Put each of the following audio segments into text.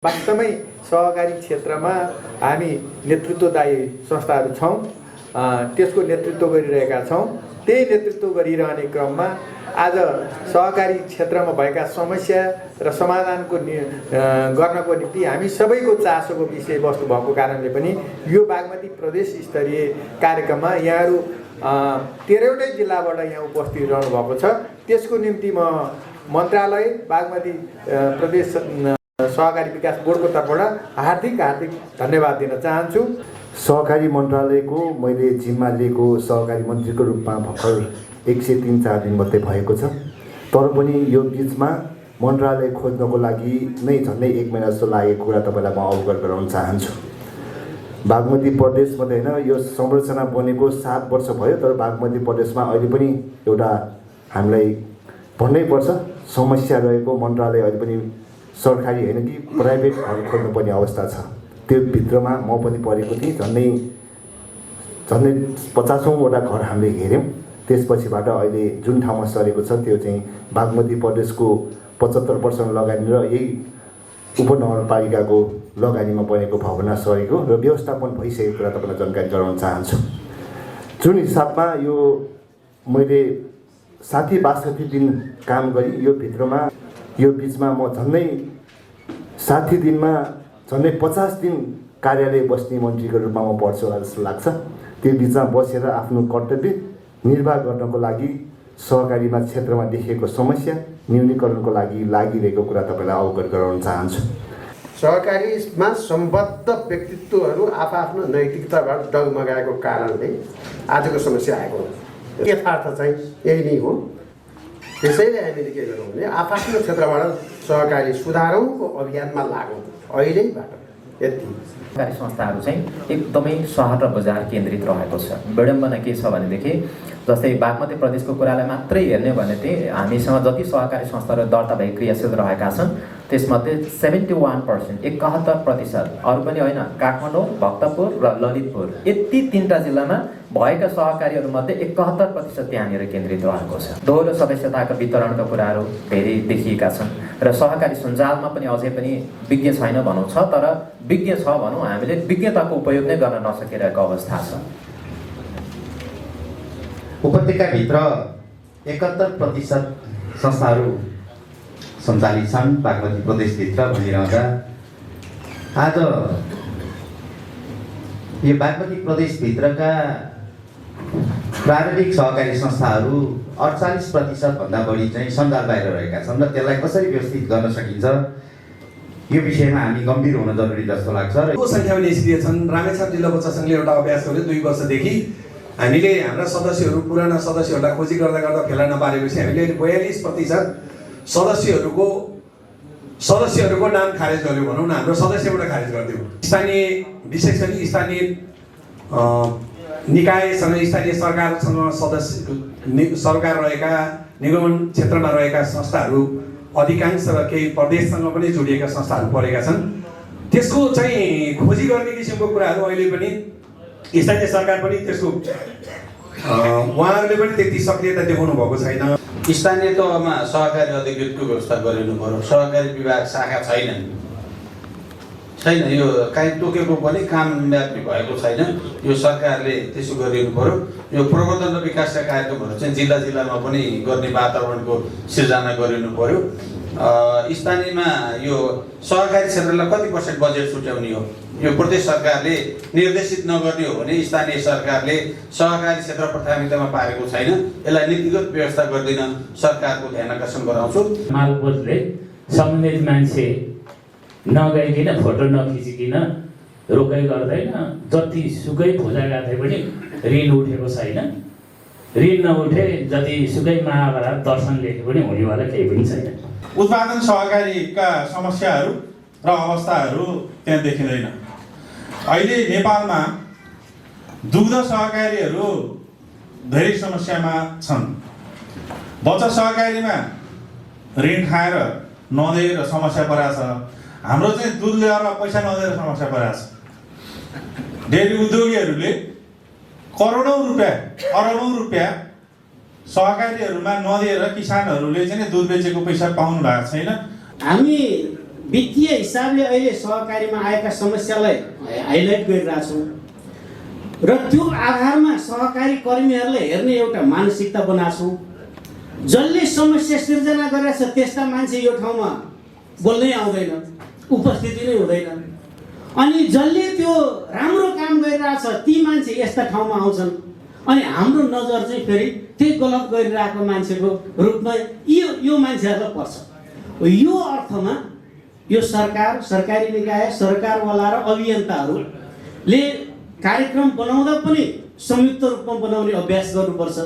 वास्तवमै सहकारी क्षेत्रमा हामी नेतृत्वदायी संस्थाहरू छौँ, त्यसको नेतृत्व गरिरहेका छौँ। त्यही नेतृत्व गरिरहने क्रममा आज सहकारी क्षेत्रमा भएका समस्या र समाधानको गर्नको निम्ति हामी सबैको चासोको विषयवस्तु भएको कारणले पनि यो बागमती प्रदेश स्तरीय कार्यक्रममा यहाँहरू 13वटै जिल्लाबाट यहाँ उपस्थित रहनु भएको छ। त्यसको निम्ति म मन्त्रालय बागमती प्रदेश सहकारी विकास बोर्डको तर्फबाट हार्दिक धन्यवाद दिन चाहन्छु। सहकारी मन्त्रालयको मैले जिम्मा लिएको सहकारी मन्त्रीको रूपमा भर्खर 103-4 दिन मात्रै भएको छ। तर पनि यो बिचमा मन्त्रालय खोज्नको लागि नै झन्डै 1 महिना जस्तो लागेको कुरा तपाईँलाई म अवगत गराउन चाहन्छु। बागमती प्रदेश मात्रै होइन, यो संरचना बनेको 7 वर्ष भयो, तर बागमती प्रदेशमा अहिले पनि एउटा हामीलाई भन्नै पर्छ समस्या रहेको मन्त्रालय अहिले पनि सरकारी होइन कि प्राइभेट घर खोज्नुपर्ने अवस्था छ। त्यो भित्रमा म पनि परेको थिएँ। झन्डै 50औँवटा घर हामीले हेऱ्यौँ। त्यसपछिबाट अहिले जुन ठाउँमा सरेको छ त्यो चाहिँ बागमती प्रदेशको 75% लगानी र यही उपनगरपालिकाको लगानीमा बनेको भवनमा सरेको र व्यवस्थापन भइसकेको कुरा तपाईँलाई जानकारी गराउन चाहन्छु। जुन हिसाबमा यो मैले 60-62 दिन काम गरेँ, यो भित्रमा यो बिचमा म झन्डै 60 दिनमा झन्डै 50 दिन कार्यालय बस्ने मन्त्रीको रूपमा म पर्छु होला जस्तो लाग्छ। त्यो बिचमा बसेर आफ्नो कर्तव्य निर्वाह गर्नको लागि सहकारीमा क्षेत्रमा देखिएको समस्या न्यूनीकरणको लागि लागिरहेको कुरा तपाईँलाई अवगत गराउन चाहन्छु। सहकारीमा सम्बद्ध व्यक्तित्वहरू आफ्नो नैतिकताबाट डगमगाएको कारणले आजको समस्या आएको हो। यथार्थ चाहिँ यही नै हो। त्यसैले हामीले के गरौँ भने आफ्नो क्षेत्रबाट सहकारी सुधारौँको अभियानमा लागौँ अहिलेबाट। यति सहकारी संस्थाहरू चाहिँ एकदमै सहर र बजार केन्द्रित रहेको छ। विडम्बना के छ भनेदेखि जस्तै बागमती प्रदेशको कुरालाई मात्रै हेर्ने भने चाहिँ हामीसँग जति सहकारी संस्थाहरू दर्ता भई क्रियाशील रहेका छन् त्यसमध्ये 71% 71%, अरू पनि होइन, काठमाडौँ, भक्तपुर र ललितपुर यति 3टा जिल्लामा भएका सहकारीहरूमध्ये 71% त्यहाँनिर केन्द्रित रहेको छ। दोहोरो सदस्यताको वितरणका कुराहरू धेरै देखिएका छन् र सहकारी सञ्जालमा पनि अझै पनि विज्ञ छैन भनौँ छ, तर विज्ञ छ भनौँ हामीले विज्ञताको उपयोग नै गर्न नसकिरहेको अवस्था छ। उपत्यकाभित्र 71% संस्थाहरू सञ्चालित छन् बागमती प्रदेशभित्र भनिरहँदा आज यो बागमती प्रदेशभित्रका प्रारम्भिक सहकारी संस्थाहरू 48% भन्दा बढी चाहिँ सञ्जाल बाहिर रहेका छन् र त्यसलाई कसरी व्यवस्थित गर्न सकिन्छ यो विषयमा हामी गम्भीर हुन जरुरी जस्तो लाग्छ। र यो सङ्ख्यामा निष्क्रिय छन्। रामेछाप जिल्ला बच्चा सङ्घले एउटा अभ्यास गर्यो 2 वर्षदेखि। हामीले हाम्रा सदस्यहरू पुराना सदस्यहरूलाई खोजी गर्दा फेला नपारेपछि हामीले 42% सदस्यहरूको नाम खारेज गर्यो भनौँ न, हाम्रो सदस्यबाट खारेज गरिदियो। स्थानीय विशेष गरी स्थानीय निकायसँग स्थानीय सरकारसँग सरकार रहेका निगमन क्षेत्रमा रहेका संस्थाहरू अधिकांश र केही प्रदेशसँग पनि जोडिएका संस्थाहरू परेका छन्। त्यसको चाहिँ खोजी गर्ने किसिमको कुराहरू अहिले पनि स्थानीय सरकार पनि त्यसको उहाँहरूले पनि त्यति सक्रियता देखाउनु भएको छैन। स्थानीय तहमा सहकारी अधिकृतको व्यवस्था गरिनु पर्यो। सहकारी विभाग शाखा छैन, यो काहीँ तोकेको पनि कामयाबी भएको छैन। यो सरकारले त्यसो गरिनु पर्यो। यो प्रवर्धन र विकासका कार्यक्रमहरू चाहिँ जिल्लामा पनि गर्ने वातावरणको सिर्जना गरिनु पर्यो। स्थानीयमा यो सहकारी क्षेत्रलाई कति % बजेट छुट्याउने हो यो प्रदेश सरकारले निर्देशित नगर्ने हो भने स्थानीय सरकारले सहकारी क्षेत्र प्राथमिकतामा पारेको छैन। यसलाई नीतिगत व्यवस्था गर्दिन सरकारको ध्यान आकर्षण गराउँछु। मालपोतले सम्बन्धित मान्छे नगइकन फोटो नखिचिकन रोकाइ गर्दैन। जति सुकै पूजा गर्दै पनि ऋण उठेको छैन। ऋण नउठे जति सुकै महाभारत दर्शन लेखे पनि हुनेवाला केही पनि छैन। उत्पादन सहकारीका समस्याहरू र अवस्थाहरू त्यहाँ देखिँदैन। अहिले नेपालमा दुग्ध सहकारीहरू धेरै समस्यामा छन्। बचत सहकारीमा ऋण खाएर नदिएर समस्या परेको छ। हाम्रो चाहिँ दुध ल्याएर पैसा नदिएर समस्या परेको छ। डेरी उद्योगीहरूले करोडौँ रुपियाँ सहकारीहरूमा नदिएर किसानहरूले चाहिँ दुध बेचेको पैसा पाउनु भएको छैन। हामी वित्तीय हिसाबले अहिले सहकारीमा आएका समस्यालाई हाइलाइट गरिरहेछौँ र त्यो आधारमा सहकारी कर्मीहरूलाई हेर्ने एउटा मानसिकता बनाछौँ। जसले समस्या सिर्जना गरेछ त्यस्ता मान्छे यो ठाउँमा बोल्नै आउँदैन, उपस्थिति नै हुँदैन। अनि जसले त्यो राम्रो काम गरिरहेछ ती मान्छे यस्ता ठाउँमा आउँछन् अनि हाम्रो नजर चाहिँ फेरि त्यही गलत गरिरहेको मान्छेको रूपमा यो मान्छेहरूलाई पर्छ। यो अर्थमा यो सरकार, सरकारी निकाय, सरकारवाला र अभियन्ताहरूले कार्यक्रम बनाउँदा पनि संयुक्त रूपमा बनाउने अभ्यास गर्नुपर्छ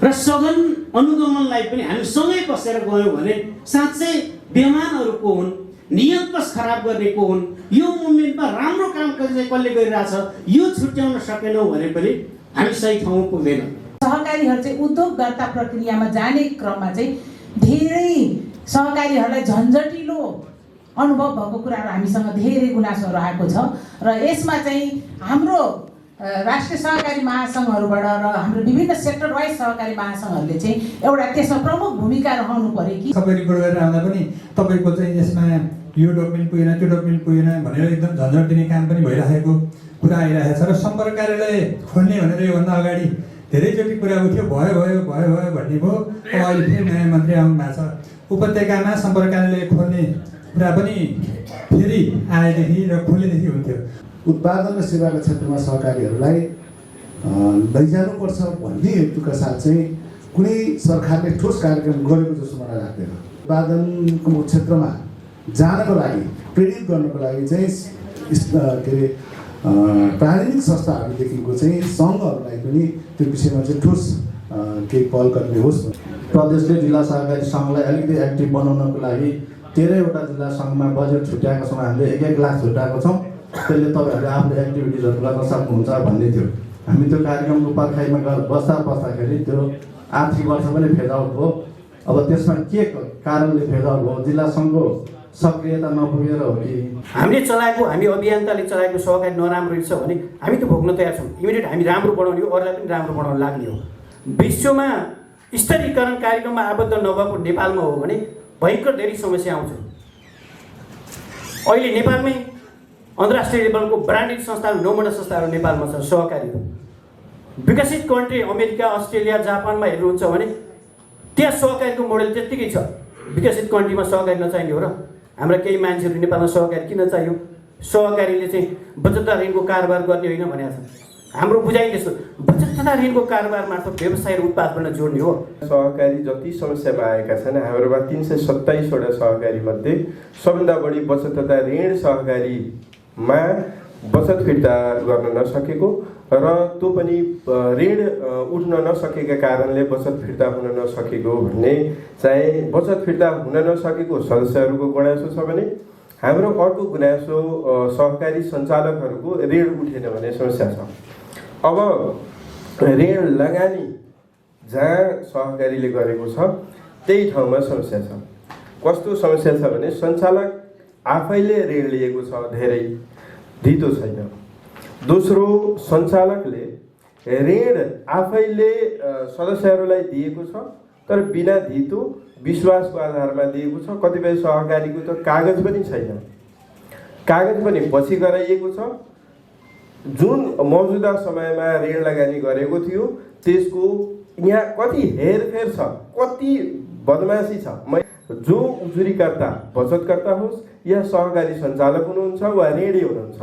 र सघन अनुगमनलाई पनि हामी सँगै बसेर गयौँ भने साँच्चै बेमानहरू को हुन्, नियन्त्रण खराब गर्ने को हुन्, यो मुभमेन्टमा राम्रो काम कसले गरिरहेछ यो छुट्याउन सकेनौँ भने पनि हामी सही ठाउँमा पुग्दैन। सहकारीहरू चाहिँ उद्योगकर्ता प्रक्रियामा जाने क्रममा चाहिँ धेरै सहकारीहरूलाई झन्झटिलो अनुभव भएको कुराहरू हामीसँग धेरै गुनासोहरू आएको छ र यसमा चाहिँ हाम्रो राष्ट्रिय सहकारी महासङ्घहरूबाट र हाम्रो विभिन्न सेक्टर वाइज सहकारी महासङ्घहरूले चाहिँ एउटा त्यसमा प्रमुख भूमिका रहनु पर्यो कि सबै रिपोर्ट गरेर आउँदा पनि तपाईँको चाहिँ यसमा यो डकुमेन्ट पुगेन त्यो डकुमेन्ट पुगेन भनेर एकदम झन्झट दिने काम पनि भइरहेको कुरा आइरहेको छ र सम्पर्क कार्यालय खोल्ने भनेर योभन्दा अगाडि धेरैचोटि कुरा उठ्यो, भयो भयो भयो भयो भन्ने भयो। अब अहिले फेरि नयाँ मन्त्री आउनु भएको छ, उपत्यकामा सम्पर्क कार्यालय खोल्ने कुरा पनि फेरि आएदेखि र खोलेदेखि हुन्थ्यो। उत्पादन र सेवाको क्षेत्रमा सहकारीहरूलाई लैजानुपर्छ भन्ने हेतुका साथ चाहिँ कुनै सरकारले ठोस कार्यक्रम गरेको जस्तो मलाई लाग्दैन। उत्पादनको क्षेत्रमा जानको लागि, प्रेरित गर्नको लागि चाहिँ के अरे प्राविधिक संस्थाहरूदेखिको चाहिँ सङ्घहरूलाई पनि त्यो विषयमा चाहिँ ठोस केही पहल गर्ने होस्। प्रदेशले जिल्ला सहकारी सङ्घलाई अलिकति एक्टिभ बनाउनको लागि 13वटा जिल्ला सङ्घमा बजेट छुट्याएको छौँ, हामीले 1-1 लाख छुट्याएको छौँ। त्यसले तपाईँहरूले आफ्नो एक्टिभिटिजहरू गर्न सक्नुहुन्छ भन्ने थियो। हामी त्यो कार्यक्रमको पर्खाइमा बस्दाखेरि त्यो आर्थिक वर्ष पनि फेज आउट भयो। अब त्यसमा के कारणले फेज आउट भयो? जिल्ला सङ्घको सक्रियता नपुगेर हो कि हामीले चलाएको, हामी अभियन्ताले चलाएको सहकारी नराम्रो रहेछ भने हामी त भोग्न तयार छौँ। इमिडिएट हामी राम्रो बनाउने हो, अरूलाई पनि राम्रो बनाउन लाग्ने हो। विश्वमा स्तरीकरण कार्यक्रममा आबद्ध नभएको नेपालमा हो भने भयङ्कर धेरै समस्या आउँछ। अहिले नेपालमै अन्तर्राष्ट्रिय लेभलको ब्रान्डेड संस्थाहरू 9वटा संस्थाहरू नेपालमा छ सहकारीहरू। विकसित कन्ट्री अमेरिका, अस्ट्रेलिया, जापानमा हेर्नुहुन्छ भने त्यहाँ सहकारीको मोडल त्यत्तिकै छ। विकसित कन्ट्रीमा सहकारी नचाहिने हो र? हाम्रा केही मान्छेहरू नेपालमा सहकारी किन चाहियो? सहकारीले चाहिँ बचत तथा ऋणको कारोबार गर्ने होइन भनेको छ। हाम्रो बुझाइ त्यस्तो, बचत तथा ऋणको कारोबार मार्फत व्यवसाय र उत्पादन जोड्ने हो। सहकारी जति समस्यामा आएका छन्, हाम्रोमा 327वटा सहकारी मध्ये सबभन्दा बढी बचत तथा ऋण सहकारीमा बचत फिर्ता गर्न नसकेको र त्यो पनि ऋण उठ्न नसकेका कारणले बचत फिर्ता हुन नसकेको भन्ने चाहिँ बचत फिर्ता हुन नसकेको सदस्यहरूको गुनासो छ भने हाम्रो अर्को गुनासो सहकारी सञ्चालकहरूको ऋण उठेन भन्ने समस्या छ। अब ऋण लगानी जहाँ सहकारीले गरेको छ त्यही ठाउँमा समस्या छ। कस्तो समस्या छ भने सञ्चालक आफैले ऋण लिएको छ, धेरै धितो छैन। दोस्रो, सञ्चालकले ऋण आफैले सदस्यहरूलाई दिएको छ तर बिना धितो विश्वासको आधारमा दिएको छ। कतिपय सहकारीको त कागज पनि छैन, कागज पनि पछि गराइएको छ। जुन मौजुदा समयमा ऋण लगानी गरेको थियो त्यसको यहाँ कति हेरफेर छ, कति बदमासी छ। जो उजुरीकर्ता, बचतकर्ता होस् या सहकारी सञ्चालक हुनुहुन्छ वा ऋणी हुनुहुन्छ,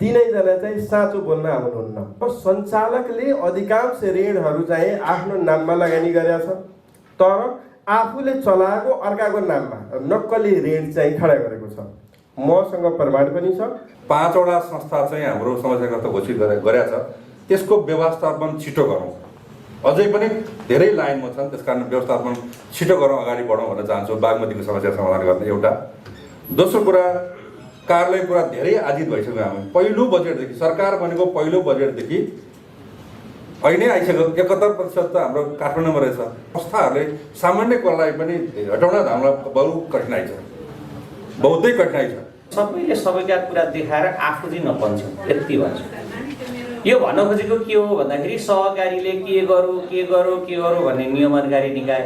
तीनैजना चाहिँ साँचो बोल्न आउनुहुन्न। सञ्चालकले अधिकांश ऋणहरू चाहिँ आफ्नो नाममा लगानी गरेका छ तर आफूले चलाएको अर्काको नाममा नक्कली ऋण चाहिँ खडा गरेको छ। मसँग प्रमाण पनि छ। 5वटा संस्था चाहिँ हाम्रो समस्याग्रस्त घोषित गरेका छ। त्यसको व्यवस्थापन छिटो गरौँ। अझै पनि धेरै लाइनमा छन्, त्यसकारण व्यवस्थापन छिटो गरौँ, अगाडि बढौँ भन्न चाहन्छु बागमतीको समस्या समाधान गर्ने। एउटा दोस्रो कुरा, कार्यालय कुरा धेरै आजित भइसक्यो। हामी पहिलो बजेटदेखि, सरकार बनेको पहिलो बजेटदेखि अहिले आइसक्यो 71% त हाम्रो काठमाडौँमा रहेछ। संस्थाहरूले सामान्य कुरालाई पनि हटाउन हामीलाई बहु कठिनाइ छ, बहुतै कठिनाइ छ। सबैले सबैका कुरा देखाएर आफू चाहिँ नपन्छ, यति भन्छ। यो भन्न खोजेको के हो भन्दाखेरि सहकारीले के गरौँ भन्ने नियमनकारी निकाय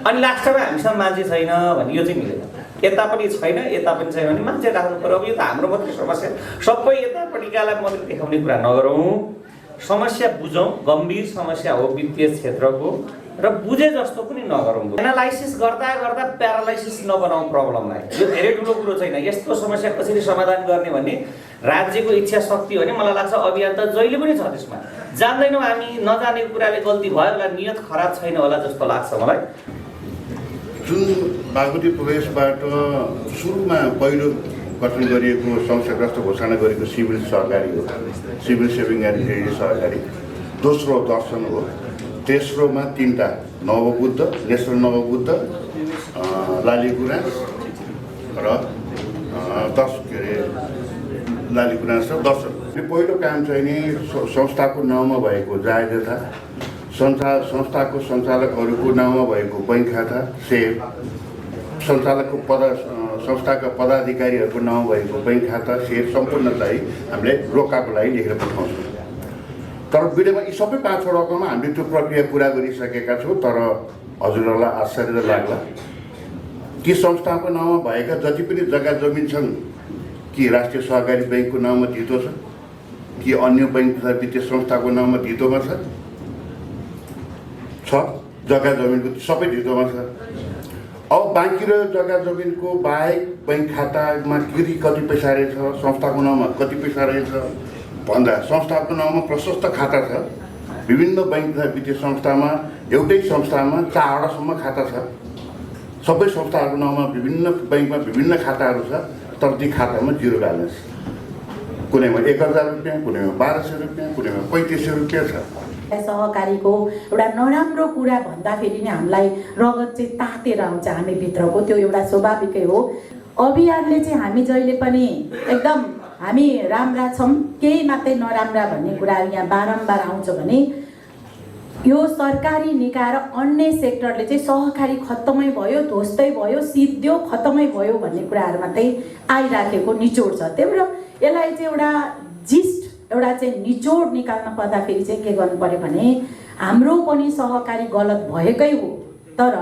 अनि लास्टमा हामीसँग मान्छे छैन भन्ने, यो चाहिँ मिलेन। यता पनि छैन यता पनि छैन भने मान्छे राख्नु पर्यो। अब यो त हाम्रो मात्रै समस्या, सबै यतापट्टिकालाई मात्रै देखाउने कुरा नगरौँ, समस्या बुझौँ। गम्भीर समस्या हो वित्तीय क्षेत्रको र बुझे जस्तो पनि नगरौँ। एनालाइसिस गर्दा गर्दा प्यारालाइसिस नबनाऊ प्रब्लमलाई। यो धेरै ठुलो कुरो छैन। यस्तो समस्या कसरी समाधान गर्ने भन्ने राज्यको इच्छा शक्ति हो भने मलाई लाग्छ अभियान त जहिले पनि छ त्यसमा। जान्दैनौँ हामी, नजानेको कुराले गल्ती भयो होला, नियत खराब छैन होला जस्तो लाग्छ मलाई। जुन बागमती प्रदेशबाट सुरुमा पहिलो गठन गरिएको समस्याग्रस्त घोषणा गरेको सिभिल सहकारी हो, सिभिल सेभिङ एन्ड क्रेडिट सहकारी। दोस्रो दर्शन हो, तेस्रोमा 3टा नवबुद्ध, नेसनल नवबुद्ध, लालीगुराँस र 10 लालीगुराँस र दर्शन। पहिलो काम चाहिँ नि संस्थाको नाउँमा भएको जायजथा, संस्थाको सञ्चालकहरूको नाउँमा भएको बैङ्क खाता, सेयर, संस्थाका पदाधिकारीहरूको नाउँ भएको बैङ्क खाता, सेयर सम्पूर्ण चाहिँ हामीले रोकाको लागि लेखेर पठाउँछौँ। तर भिडियोमा यी सबै 5 वटामा हामीले त्यो प्रक्रिया पुरा गरिसकेका छौँ। तर हजुरहरूलाई आश्चर्य लाग्ला, ती संस्थाको नाउँमा भएका जति पनि जग्गा जमिन छन् कि राष्ट्रिय सहकारी बैङ्कको नाउँमा धितो छ, कि अन्य बैङ्क तथा वित्तीय संस्थाको नाउँमा धितोमा छ जग्गा जमिनको सबै धितोमा छ। अब बाँकी रह्यो जग्गा जमिनको बाहेक बैङ्क खातामा कति पैसा रहेछ, संस्थाको नाउँमा कति पैसा रहेछ भन्दा संस्थाको नाउँमा प्रशस्त खाता छ। विभिन्न बैङ्क तथा वित्तीय संस्थामा एउटै संस्थामा 4वटासम्म खाता छ। सबै संस्थाहरूको नाउँमा विभिन्न बैङ्कमा विभिन्न खाताहरू छ, तर ती खातामा 0 ब्यालेन्स। कुनैमा 1000 रुपियाँ, कुनैमा 1200 रुपियाँ, कुनैमा 3500 रुपियाँ छ। सहकारीको एउटा नराम्रो कुरा भन्दाखेरि नै हामीलाई रगत चाहिँ तातेर आउँछ हामी भित्रको, त्यो एउटा स्वाभाविकै हो। अभियानले चाहिँ हामी जहिले पनि एकदम हामी राम्रा छौँ, केही मात्रै नराम्रा भन्ने कुराहरू यहाँ बारम्बार आउँछ भने यो सरकारी निकाय र अन्य सेक्टरले चाहिँ सहकारी खत्तमै भयो, ध्वस्तै भयो, सिद्धियो खत्तमै भयो भन्ने कुराहरू मात्रै आइराखेको निचोड छ। त्यही भएर यसलाई चाहिँ एउटा एउटा चाहिँ निचोड निकाल्न पर्दाखेरि चाहिँ के गर्नु पर्यो भने हाम्रो पनि सहकारी गलत भएकै हो, तर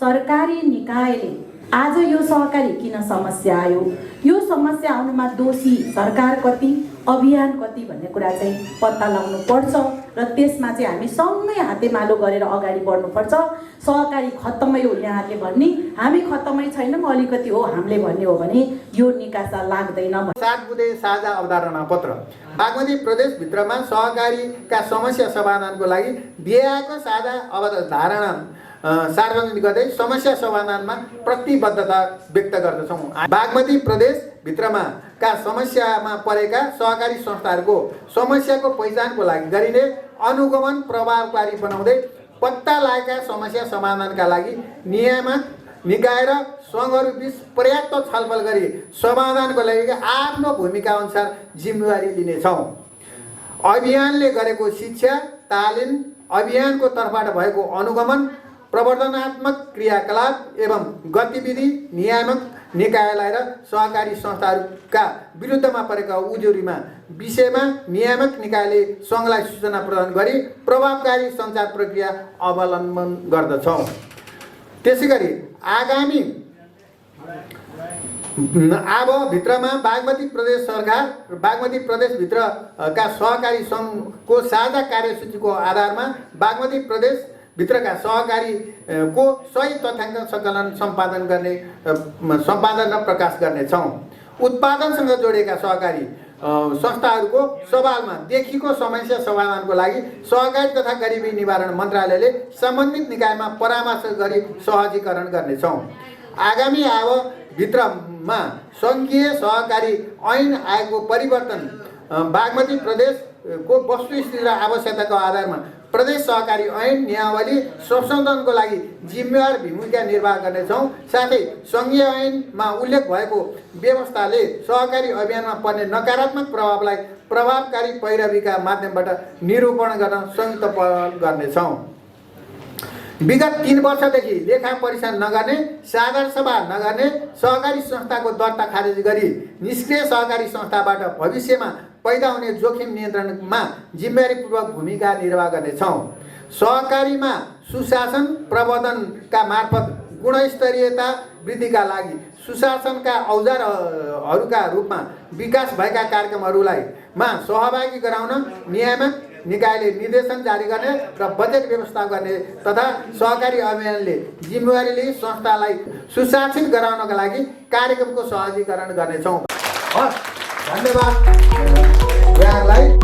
सरकारी निकायले आज यो सहकारी किन समस्या आयो, यो समस्या आउनुमा दोषी सरकार कति, अभियान कति भन्ने कुरा चाहिँ पत्ता लगाउनु पर्छ र त्यसमा चाहिँ हामी सँगै हातेमालो गरेर अगाडि बढ्नुपर्छ। सहकारी खत्तमै हो यहाँले भन्ने, हामी खत्तमै छैनौँ अलिकति हो हामीले भन्ने हो भने यो निकासा लाग्दैन। 7 बुँदे साझा अवधारणा पत्र बागमती प्रदेशभित्रमा सहकारीका समस्या समाधानको लागि दिएको साझा अवधारणा सार्वजनिक गर्दै समस्या समाधानमा प्रतिबद्धता व्यक्त गर्दछौँ। बागमती प्रदेशभित्रमा का समस्यामा परेका सहकारी संस्थाहरूको समस्याको पहिचानको लागि गरिने अनुगमन प्रभावकारी बनाउँदै पत्ता लागेका समस्या समाधानका लागि नियामक निकाय र सङ्घहरू बीच पर्याप्त छलफल गरी समाधानको लागि आफ्नो भूमिका अनुसार जिम्मेवारी लिनेछौँ। अभियानले गरेको शिक्षा तालिम, अभियानको तर्फबाट भएको अनुगमन, प्रवर्धनात्मक क्रियाकलाप एवं गतिविधि नियामक निकायलाई र सहकारी संस्थाहरूका विरुद्धमा परेका उजुरीमा विषयमा नियामक निकायले सङ्घलाई सूचना प्रदान गरी प्रभावकारी सञ्चार प्रक्रिया अवलम्बन गर्दछौँ। त्यसैगरी आगामी अब भित्रमा बागमती प्रदेश सरकार र बागमती प्रदेशभित्रका सहकारी सङ्घको साझा कार्यसूचीको आधारमा बागमती प्रदेशभित्रका सहकारीको सही तथ्याङ्क सङ्कलन सम्पादन र प्रकाश गर्नेछौँ। उत्पादनसँग जोडिएका सहकारी संस्थाहरूको सवालमा देखिएको समस्या समाधानको लागि सहकारी तथा गरिबी निवारण मन्त्रालयले सम्बन्धित निकायमा परामर्श गरी सहजीकरण गर्नेछौँ। आगामी भित्रमा सङ्घीय सहकारी ऐन आएको परिवर्तन बागमती प्रदेशको वस्तुस्थिति र आवश्यकताको आधारमा प्रदेश सहकारी ऐन नियावली संशोधनको लागि जिम्मेवार भूमिका निर्वाह गर्नेछौँ। साथै सङ्घीय ऐनमा उल्लेख भएको व्यवस्थाले सहकारी अभियानमा पर्ने नकारात्मक प्रभावलाई प्रभावकारी पैरवीका माध्यमबाट निरूपण गर्न संयुक्त पहल गर्नेछौँ। विगत 3 वर्षदेखि लेखा परीक्षण नगर्ने, साधारण सभा नगर्ने सहकारी संस्थाको दर्ता खारेज गरी निष्क्रिय सहकारी संस्थाबाट भविष्यमा पैदा हुने जोखिम नियन्त्रणमा जिम्मेवारीपूर्वक भूमिका निर्वाह गर्नेछौँ। सहकारीमा सुशासन प्रबन्धनका मार्फत गुणस्तरीयता वृद्धिका लागि सुशासनका औजारहरूका रूपमा विकास भएका कार्यक्रमहरूलाई सहभागी गराउन नियामक निकायले निर्देशन जारी गर्ने र बजेट व्यवस्था गर्ने तथा सहकारी अभियानले जिम्मेवारी लिई संस्थालाई सुशासित गराउनका लागि कार्यक्रमको सहजीकरण गर्नेछौँ। हस्, धन्यवाद यहाँलाई।